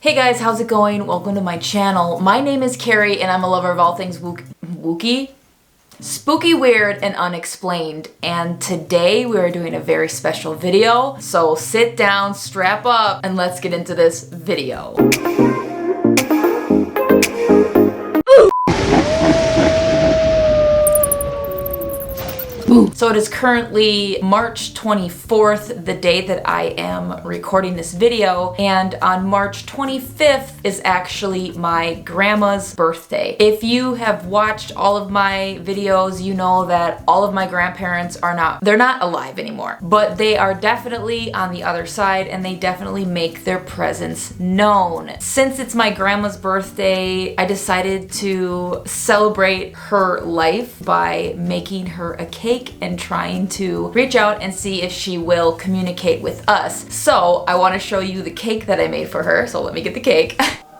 Hey guys, how's it going? Welcome to my channel. My name is Carrie and I'm a lover of all things wookie, spooky, weird, and unexplained. And today we are doing a very special video. So sit down, strap up, and let's get into this video. So it is currently March 24th, the day that I am recording this video, and on March 25th is actually my grandma's birthday. If you have watched all of my videos, you know that all of my grandparents they're not alive anymore, but they are definitely on the other side and they definitely make their presence known. Since it's my grandma's birthday, I decided to celebrate her life by making her a cake and trying to reach out and see if she will communicate with us. So I want to show you the cake that I made for her. So let me get the cake. Ta-da!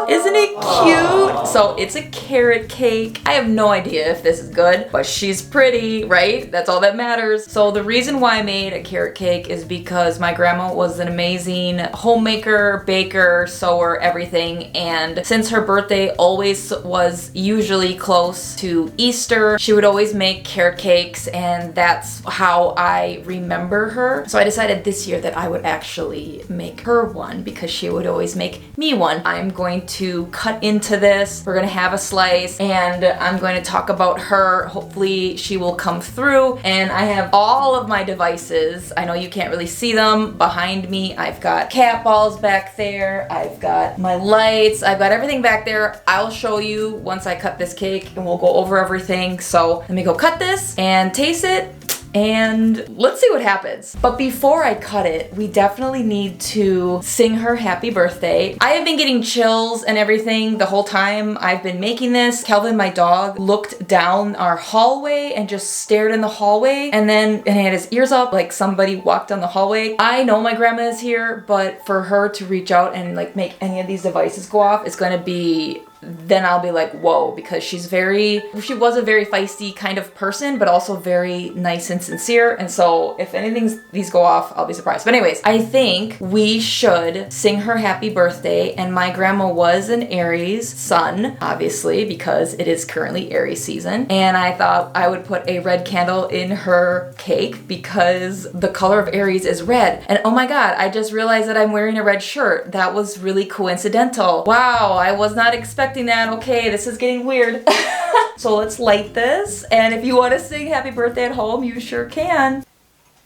Isn't it cute? So it's a carrot cake. I have no idea if this is good, but she's pretty, right? That's all that matters. So the reason why I made a carrot cake is because my grandma was an amazing homemaker, baker, sewer, everything. And since her birthday always was usually close to Easter, she would always make carrot cakes, and that's how I remember her. So I decided this year that I would actually make her one because she would always make me one. I'm going to cut into this. We're gonna have a slice and I'm going to talk about her. Hopefully she will come through, and I have all of my devices. I know you can't really see them behind me. I've got cat balls back there. I've got my lights. I've got everything back there. I'll show you once I cut this cake and we'll go over everything. So let me go cut this and taste it, and let's see what happens. But before I cut it, we definitely need to sing her happy birthday. I have been getting chills and everything the whole time I've been making this. Calvin, my dog, looked down our hallway and just stared in the hallway, and he had his ears up like somebody walked down the hallway. I know my grandma is here, but for her to reach out and like make any of these devices go off, it's gonna be, then I'll be like, whoa, because she was a very feisty kind of person, but also very nice and sincere. And so if these go off, I'll be surprised. But anyways, I think we should sing her happy birthday. And my grandma was an Aries sun, obviously, because it is currently Aries season. And I thought I would put a red candle in her cake because the color of Aries is red. And oh my God, I just realized that I'm wearing a red shirt. That was really coincidental. Wow, I was not expecting that. Okay, this is getting weird. So let's light this, and if you want to sing happy birthday at home, you sure can.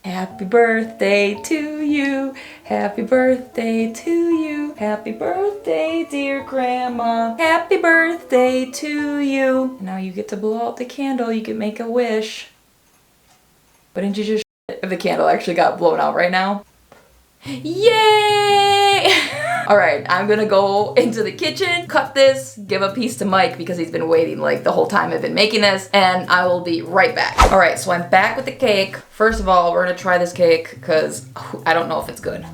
Happy birthday to you. Happy birthday to you. Happy birthday, dear grandma. Happy birthday to you. Now you get to blow out the candle. You can make a wish. But didn't you just if the candle actually got blown out right now? Yay! All right, I'm gonna go into the kitchen, cut this, give a piece to Mike because he's been waiting like the whole time I've been making this, and I will be right back. All right, so I'm back with the cake. First of all, we're gonna try this cake because I don't know if it's good.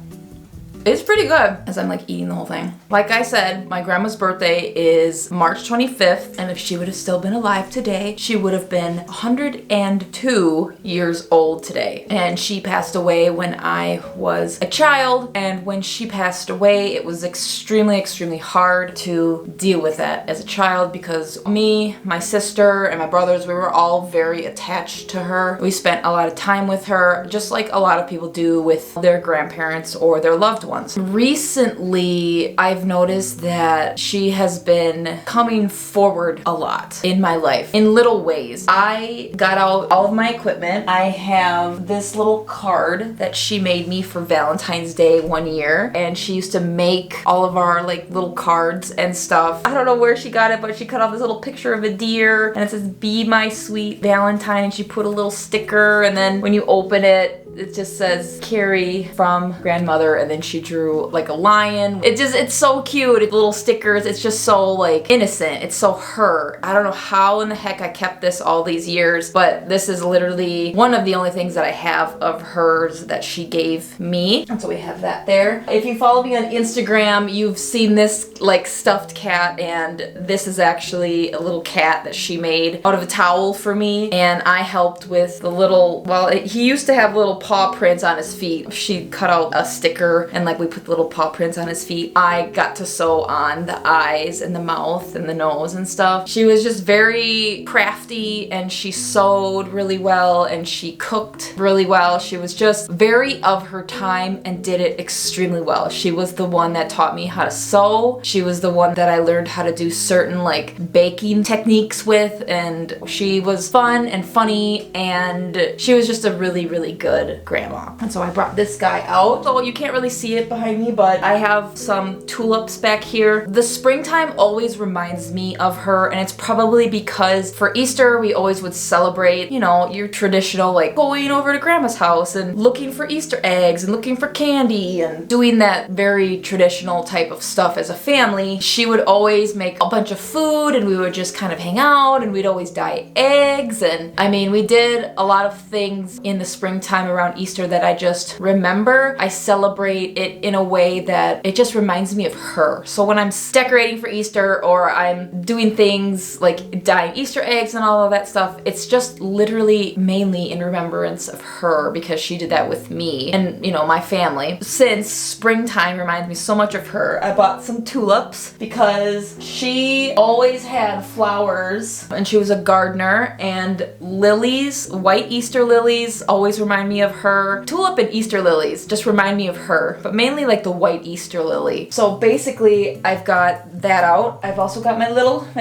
It's pretty good, as I'm like eating the whole thing. Like I said, my grandma's birthday is March 25th, and if she would have still been alive today, she would have been 102 years old today. And she passed away when I was a child, and when she passed away, it was extremely, extremely hard to deal with that as a child because me, my sister, and my brothers, we were all very attached to her. We spent a lot of time with her, just like a lot of people do with their grandparents or their loved ones. Recently, I've noticed that she has been coming forward a lot in my life in little ways. I got out all of my equipment. I have this little card that she made me for Valentine's Day one year, and she used to make all of our like little cards and stuff. I don't know where she got it, but she cut off this little picture of a deer and it says, "Be my sweet Valentine," and she put a little sticker, and then when you open it, it just says Carrie from grandmother, and then she drew like a lion. It's so cute. It's little stickers. It's just so like innocent. It's so her. I don't know how in the heck I kept this all these years, but this is literally one of the only things that I have of hers that she gave me. And so we have that there. If you follow me on Instagram, you've seen this like stuffed cat, and this is actually a little cat that she made out of a towel for me, and I helped with the little, well, he used to have little paw prints on his feet. She cut out a sticker and like we put little paw prints on his feet. I got to sew on the eyes and the mouth and the nose and stuff. She was just very crafty and she sewed really well and she cooked really well. She was just very of her time and did it extremely well. She was the one that taught me how to sew. She was the one that I learned how to do certain like baking techniques with, and she was fun and funny, and she was just a really, really good grandma. And so I brought this guy out. So you can't really see it behind me, but I have some tulips back here. The springtime always reminds me of her, and it's probably because for Easter we always would celebrate, you know, your traditional like going over to grandma's house and looking for Easter eggs and looking for candy and doing that very traditional type of stuff as a family. She would always make a bunch of food and we would just kind of hang out, and we'd always dye eggs, and I mean we did a lot of things in the springtime around Easter that I just remember. I celebrate it in a way that it just reminds me of her. So when I'm decorating for Easter or I'm doing things like dyeing Easter eggs and all of that stuff, it's just literally mainly in remembrance of her because she did that with me and, you know, my family. Since springtime reminds me so much of her, I bought some tulips because she always had flowers and she was a gardener, and lilies, white Easter lilies, always remind me of her. Tulip and Easter lilies just remind me of her, but mainly like the white Easter lily. So basically I've got that out. I've also got my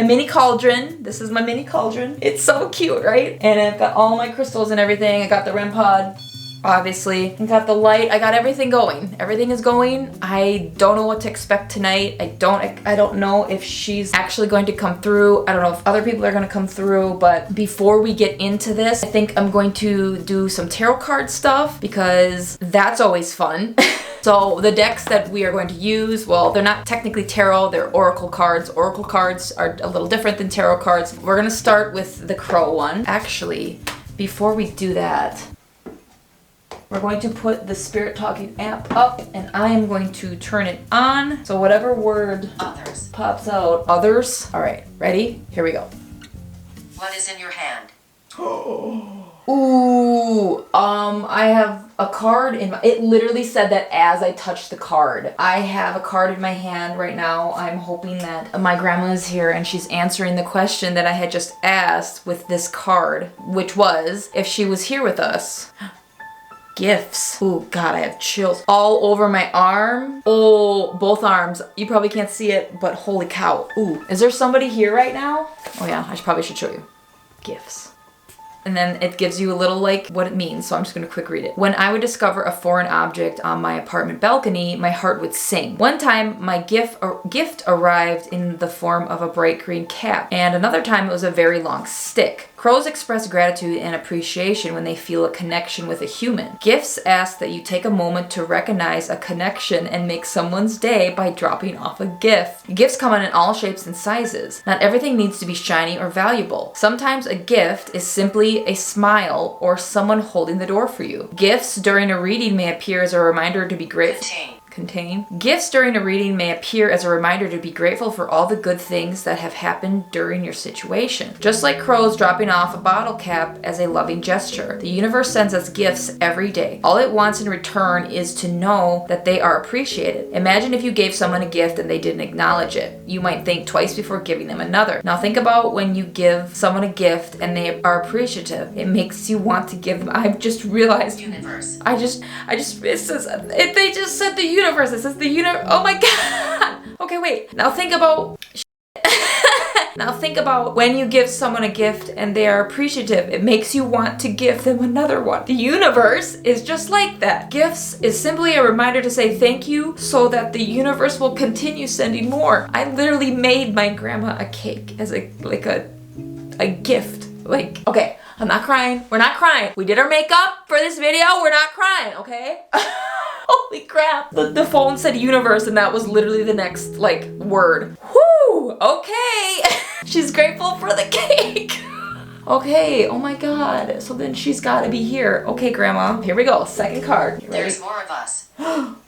mini cauldron. This is my mini cauldron. It's so cute, right? And I've got all my crystals and everything. I got the REM pod, obviously. I got the light. I got everything going. Everything is going. I don't know what to expect tonight. I don't know if she's actually going to come through. I don't know if other people are going to come through, but before we get into this, I think I'm going to do some tarot card stuff because that's always fun. So the decks that we are going to use, well, they're not technically tarot, they're oracle cards. Oracle cards are a little different than tarot cards. We're gonna start with the crow one. Actually, before we do that, we're going to put the Spirit Talking app up and I am going to turn it on. So whatever word Others pops out. Others? All right, ready? Here we go. What is in your hand? Ooh, I have a card in my, it literally said that as I touched the card. I have a card in my hand right now. I'm hoping that my grandma is here and she's answering the question that I had just asked with this card, which was if she was here with us. Gifts. Oh God, I have chills all over my arm. Oh, both arms. You probably can't see it, but holy cow. Ooh, is there somebody here right now? Oh yeah, probably should show you. Gifts. And then it gives you a little like what it means, so I'm just gonna quick read it. When I would discover a foreign object on my apartment balcony, my heart would sing. One time, my gift arrived in the form of a bright green cap, and another time it was a very long stick. Crows express gratitude and appreciation when they feel a connection with a human. Gifts ask that you take a moment to recognize a connection and make someone's day by dropping off a gift. Gifts come in all shapes and sizes. Not everything needs to be shiny or valuable. Sometimes a gift is simply a smile or someone holding the door for you. Gifts during a reading may appear as a reminder to be grateful. Gifts during a reading may appear as a reminder to be grateful for all the good things that have happened during your situation. Just like crows dropping off a bottle cap as a loving gesture, the universe sends us gifts every day. All it wants in return is to know that they are appreciated. Imagine if you gave someone a gift and they didn't acknowledge it. You might think twice before giving them another. Now think about when you give someone a gift and they are appreciative. It makes you want to give them. I've just realized. Universe. It says, they just said the universe. It says the universe. Oh my God. Okay, wait. Now think about Now think about when you give someone a gift and they are appreciative, it makes you want to give them another one. The universe is just like that. Gifts is simply a reminder to say thank you so that the universe will continue sending more. I literally made my grandma a cake as a gift. Like, okay, I'm not crying. We're not crying. We did our makeup for this video. We're not crying, okay? Holy crap. The phone said universe and that was literally the next word. Whoo, okay. She's grateful for the cake. Okay, oh my God. So then she's gotta be here. Okay, grandma, here we go. Second card. There's more of us.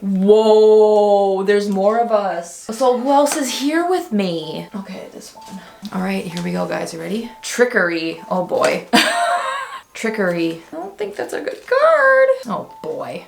Whoa, there's more of us. So who else is here with me? Okay, this one. All right, here we go, guys. You ready? Trickery. Oh boy. Trickery. I don't think that's a good card. Oh boy.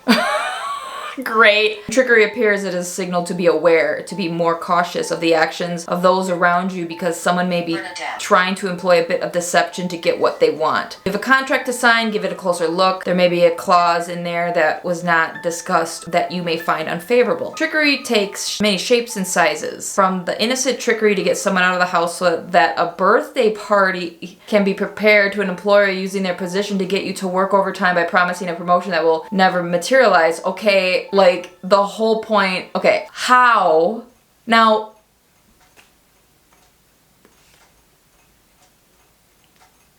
Great. Trickery appears as a signal to be aware, to be more cautious of the actions of those around you because someone may be trying to employ a bit of deception to get what they want. If a contract to sign, give it a closer look. There may be a clause in there that was not discussed that you may find unfavorable. Trickery takes many shapes and sizes. From the innocent trickery to get someone out of the house so that a birthday party can be prepared to an employer using their position to get you to work overtime by promising a promotion that will never materialize. Okay, like the whole point. Okay, how? Now,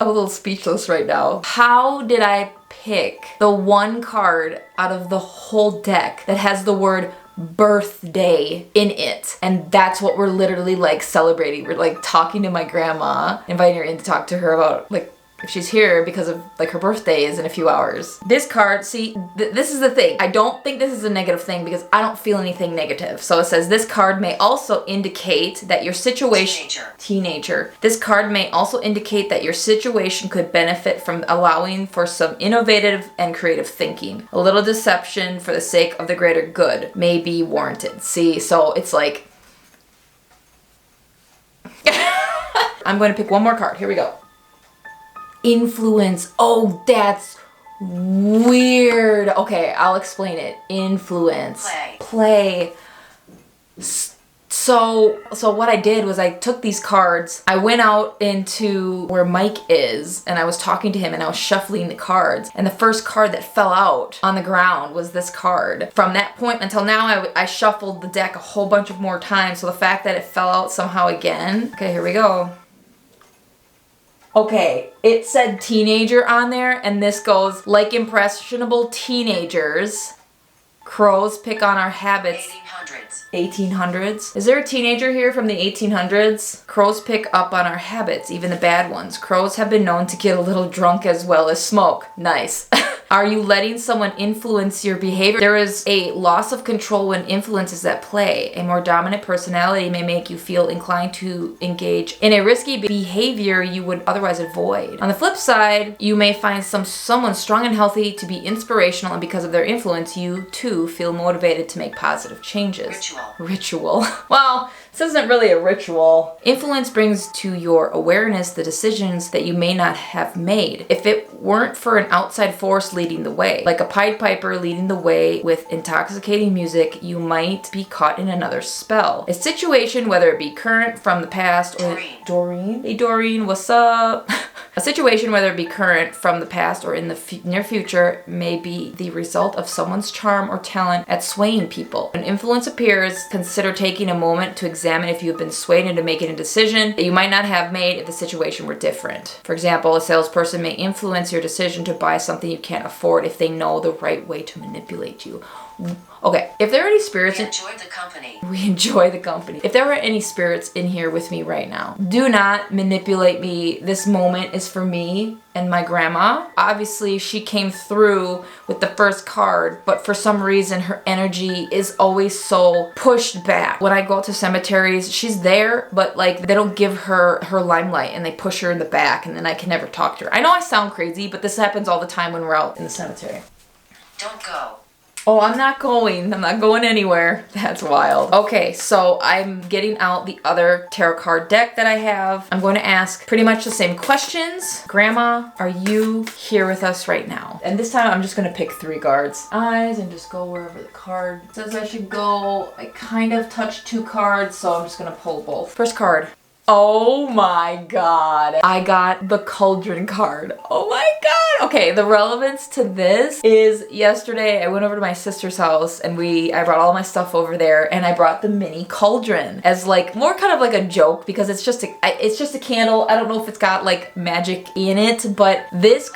I'm a little speechless right now. How did I pick the one card out of the whole deck that has the word birthday in it? And that's what we're literally like celebrating. We're like talking to my grandma, inviting her in to talk to her about like if she's here because of like her birthday is in a few hours. This card, see, this is the thing. I don't think this is a negative thing because I don't feel anything negative. So it says this card may also indicate that your situation... Teenager. This card may also indicate that your situation could benefit from allowing for some innovative and creative thinking. A little deception for the sake of the greater good may be warranted. See, so it's like... I'm going to pick one more card. Here we go. Influence. Oh, that's weird. Okay, I'll explain it. Influence. Play. So what I did was I took these cards, I went out into where Mike is, and I was talking to him and I was shuffling the cards. And the first card that fell out on the ground was this card. From that point until now, I shuffled the deck a whole bunch of more times. So the fact that it fell out somehow again. Okay, here we go. Okay, it said teenager on there, and this goes, like impressionable teenagers, crows pick on our habits. 1800s. Is there a teenager here from the 1800s? Crows pick up on our habits, even the bad ones. Crows have been known to get a little drunk as well as smoke. Nice. Are you letting someone influence your behavior? There is a loss of control when influence is at play. A more dominant personality may make you feel inclined to engage in a risky behavior you would otherwise avoid. On the flip side, you may find someone strong and healthy to be inspirational, and because of their influence, you too feel motivated to make positive changes. Ritual. Well, this isn't really a ritual. Influence brings to your awareness the decisions that you may not have made if it weren't for an outside force leading the way. Like a Pied Piper leading the way with intoxicating music, you might be caught in another spell. A situation, whether it be current from the past or... Doreen? Hey Doreen, what's up? A situation, whether it be current from the past or in the near future, may be the result of someone's charm or talent at swaying people. When influence appears, consider taking a moment to examine if you have been swayed into making a decision that you might not have made if the situation were different. For example, a salesperson may influence your decision to buy something you can't afford if they know the right way to manipulate you. Okay, if there are any spirits We enjoy the company. We enjoy the company. If there were any spirits in here with me right now, do not manipulate me. This moment is for me and my grandma. Obviously, she came through with the first card, but for some reason, her energy is always so pushed back. When I go out to cemeteries, she's there, but like they don't give her limelight and they push her in the back, and then I can never talk to her. I know I sound crazy, but this happens all the time when we're out in the cemetery. Don't go. Oh, I'm not going. I'm not going anywhere. That's wild. Okay, so I'm getting out the other tarot card deck that I have. I'm going to ask pretty much the same questions. Grandma, are you here with us right now? And this time I'm just going to pick 3 cards. Eyes and just go wherever the card says I should go. I kind of touched 2 cards, so I'm just going to pull both. First card. Oh my god. I got the cauldron card. Oh my god. Okay, the relevance to this is yesterday I went over to my sister's house and I brought all my stuff over there, and I brought the mini cauldron as like more kind of like a joke because it's just a candle. I don't know if it's got like magic in it, but this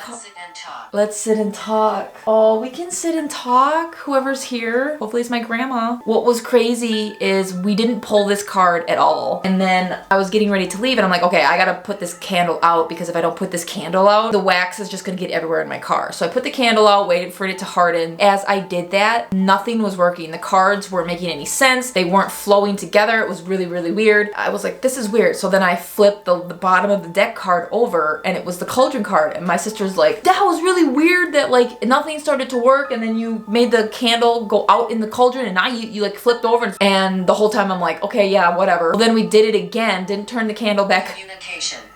Let's sit and talk. Oh, we can sit and talk. Whoever's here. Hopefully it's my grandma. What was crazy is we didn't pull this card at all. And then I was getting ready to leave and I'm like, okay, I gotta put this candle out because if I don't put this candle out, the wax is just gonna get everywhere in my car. So I put the candle out, waited for it to harden. As I did that, nothing was working. The cards weren't making any sense. They weren't flowing together. It was really, really weird. I was like, this is weird. So then I flipped the bottom of the deck card over and it was the cauldron card. And my sister's like, that it was really weird that like nothing started to work, and then you made the candle go out in the cauldron, and now you like flipped over, and the whole time I'm like, okay, yeah, whatever. Well, then we did it again, didn't turn the candle back.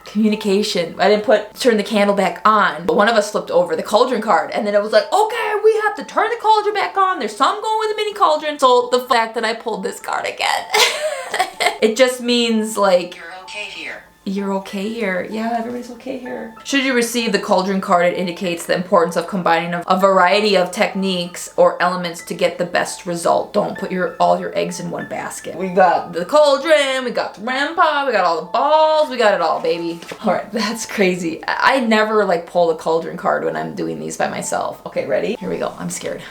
Communication. I didn't turn the candle back on, but one of us flipped over the cauldron card, and then it was like, okay, we have to turn the cauldron back on. There's some going with the mini cauldron. So the fact that I pulled this card again, it just means like, You're okay here. You're okay here. Yeah, everybody's okay here. Should you receive the cauldron card, it indicates the importance of combining a variety of techniques or elements to get the best result. Don't put all your eggs in one basket. We got the cauldron, we got the grandpa, we got all the balls, we got it all, baby. All right, that's crazy. I never like pull the cauldron card when I'm doing these by myself. Okay, ready? Here we go. I'm scared.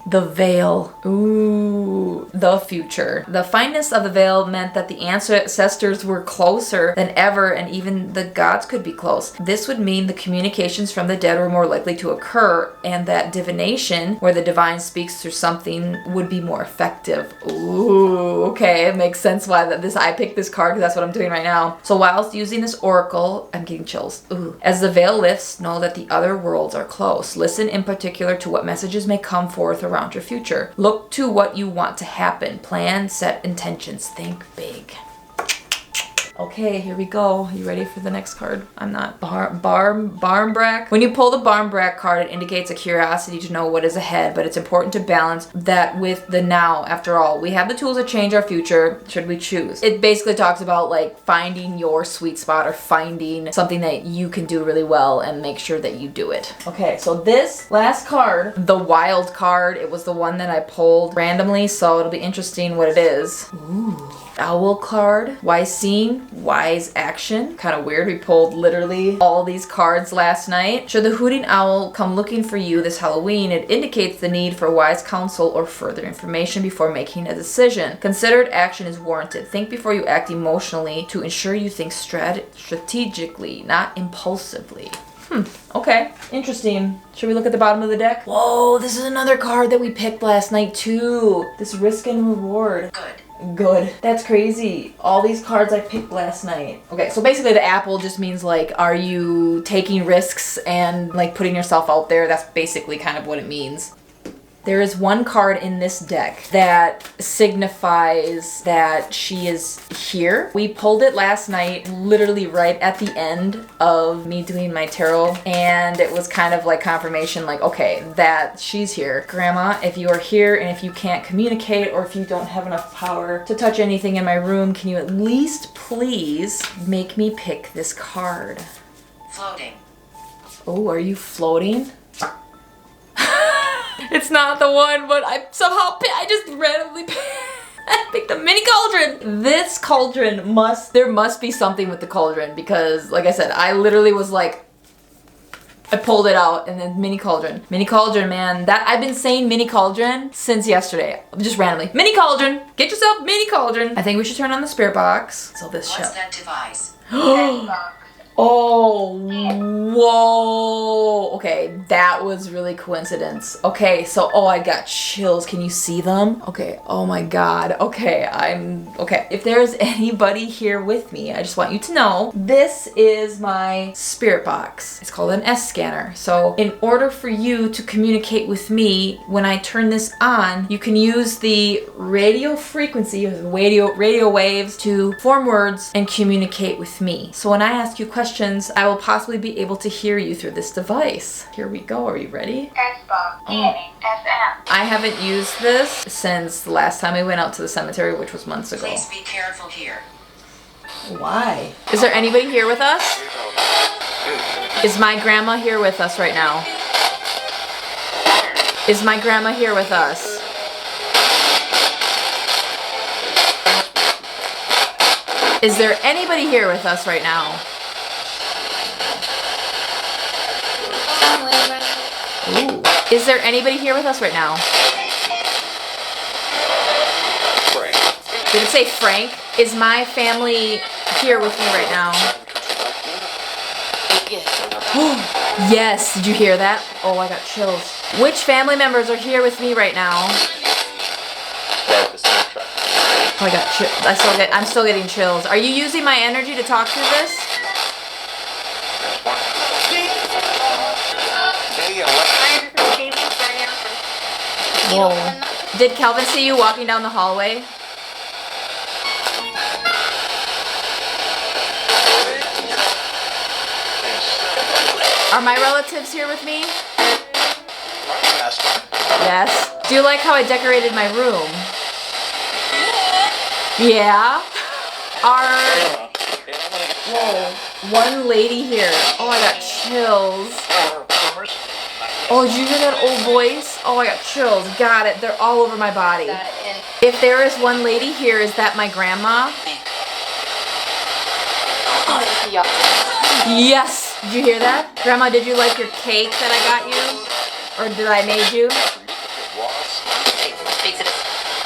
The veil. Ooh, the future. The fineness of the veil meant that the ancestors were closer than ever, and even the gods could be close. This would mean the communications from the dead were more likely to occur, and that divination, where the divine speaks through something, would be more effective. Ooh, okay, it makes sense why I picked this card, because that's what I'm doing right now. So whilst using this oracle, I'm getting chills. Ooh. As the veil lifts, know that the other worlds are close. Listen in particular to what messages may come forth around your future. Look to what you want to happen. Plan, set intentions. Think big. Okay, here we go. You ready for the next card? I'm not. Barmbrack. When you pull the Barmbrack card, it indicates a curiosity to know what is ahead, but it's important to balance that with the now. After all, we have the tools to change our future, should we choose. It basically talks about like finding your sweet spot, or finding something that you can do really well and make sure that you do it. Okay, so this last card, the wild card, it was the one that I pulled randomly, so it'll be interesting what it is. Ooh. Owl card, wise scene, wise action. Kind of weird, we pulled literally all these cards last night. Should the hooting owl come looking for you this Halloween, it indicates the need for wise counsel or further information before making a decision. Considered action is warranted. Think before you act emotionally to ensure you think strategically, not impulsively. Okay, interesting. Should we look at the bottom of the deck? Whoa, this is another card that we picked last night too. This risk and reward. Good. That's crazy. All these cards I picked last night. Okay, so basically the apple just means like, are you taking risks and like putting yourself out there? That's basically kind of what it means. There is one card in this deck that signifies that she is here. We pulled it last night, literally right at the end of me doing my tarot, and it was kind of like confirmation, like, okay, that she's here. Grandma, if you are here and if you can't communicate, or if you don't have enough power to touch anything in my room, can you at least please make me pick this card? Floating. Oh, are you floating? It's not the one, but I just randomly picked the mini cauldron. This cauldron there must be something with the cauldron, because like I said, I literally was like, I pulled it out and then mini cauldron. Mini cauldron, man. That I've been saying mini cauldron since yesterday. Just randomly. Mini cauldron. Get yourself mini cauldron. I think we should turn on the spirit box. So this What's that device? Oh, whoa. Okay, that was really coincidence. Okay, so, I got chills. Can you see them? Okay, oh my God. Okay, okay. If there's anybody here with me, I just want you to know, this is my spirit box. It's called an S scanner. So in order for you to communicate with me, when I turn this on, you can use the radio frequency, or the radio waves, to form words and communicate with me. So when I ask you questions, I will possibly be able to hear you through this device. Here we go. Are you ready? Xbox, FM. I haven't used this since the last time we went out to the cemetery, which was months ago. Please be careful here. Why? Is there anybody here with us? Is my grandma here with us right now? Is my grandma here with us? Is there anybody here with us right now? Ooh. Is there anybody here with us right now? Frank. Did it say Frank? Is my family here with me right now? Yes. Did you hear that? Oh, I got chills. Which family members are here with me right now? Oh, I got chills. I'm still getting chills. Are you using my energy to talk through this? Whoa. Did Kelvin see you walking down the hallway? Are my relatives here with me? Yes. Do you like how I decorated my room? Yeah. Whoa. One lady here. Oh, I got chills. Oh, did you hear that old voice? Oh, I got chills. Got it. They're all over my body. If there is one lady here, is that my grandma? Yes. Did you hear that? Grandma, did you like your cake that I got you? Or did I made you?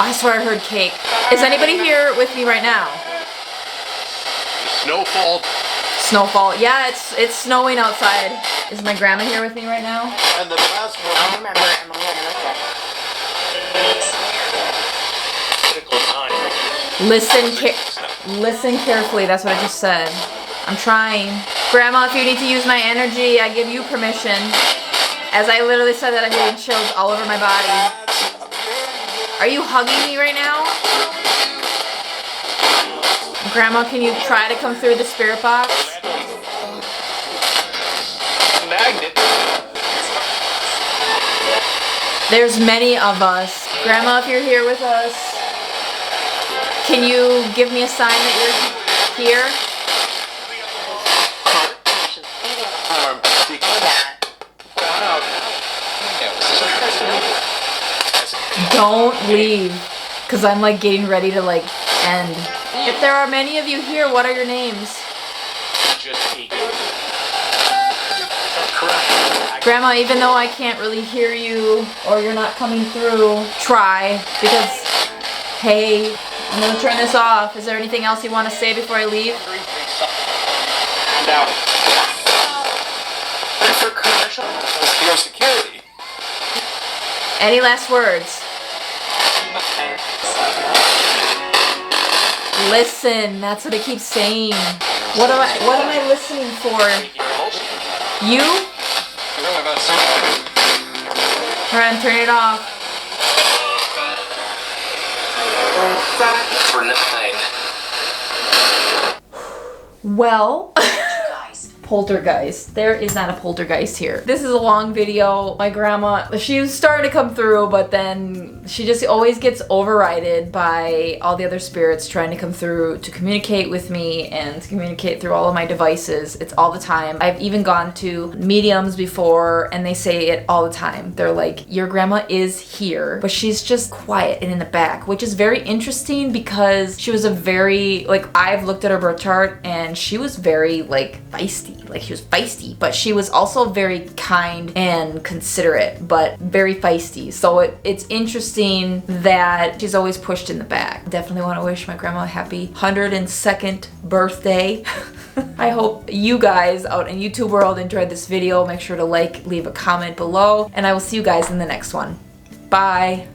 I swear I heard cake. Is anybody here with me right now? Snowfall. Snowfall. Yeah, it's snowing outside. Is my grandma here with me right now? And the last one. I don't remember Emily. I never said. Listen carefully. That's what I just said. I'm trying. Grandma, if you need to use my energy, I give you permission. As I literally said that, I'm getting chills all over my body. Are you hugging me right now? Grandma, can you try to come through the spirit box? Magnet. There's many of us. Grandma, if you're here with us, can you give me a sign that you're here? Don't leave, because I'm like getting ready to like end. If there are many of you here, what are your names? Grandma, even though I can't really hear you or you're not coming through, try, because, hey, I'm gonna turn this off. Is there anything else you want to say before I leave? For commercial. Your security. Any last words? Listen, that's what I keep saying. What am I listening for? You? Alright, turn it off. For 9. Well, Guys. poltergeist. There is not a poltergeist here. This is a long video. My grandma, she was starting to come through, but then she just always gets overridden by all the other spirits trying to come through to communicate with me and to communicate through all of my devices. It's all the time. I've even gone to mediums before and they say it all the time. They're like, your grandma is here, but she's just quiet and in the back, which is very interesting because she was a very, like, I've looked at her birth chart and she was very like feisty. Like she was feisty, but she was also very kind and considerate, but very feisty. So it's interesting that she's always pushed in the back. Definitely want to wish my grandma a happy 102nd birthday. I hope you guys out in YouTube world enjoyed this video. Make sure to like, leave a comment below, and I will see you guys in the next one. Bye.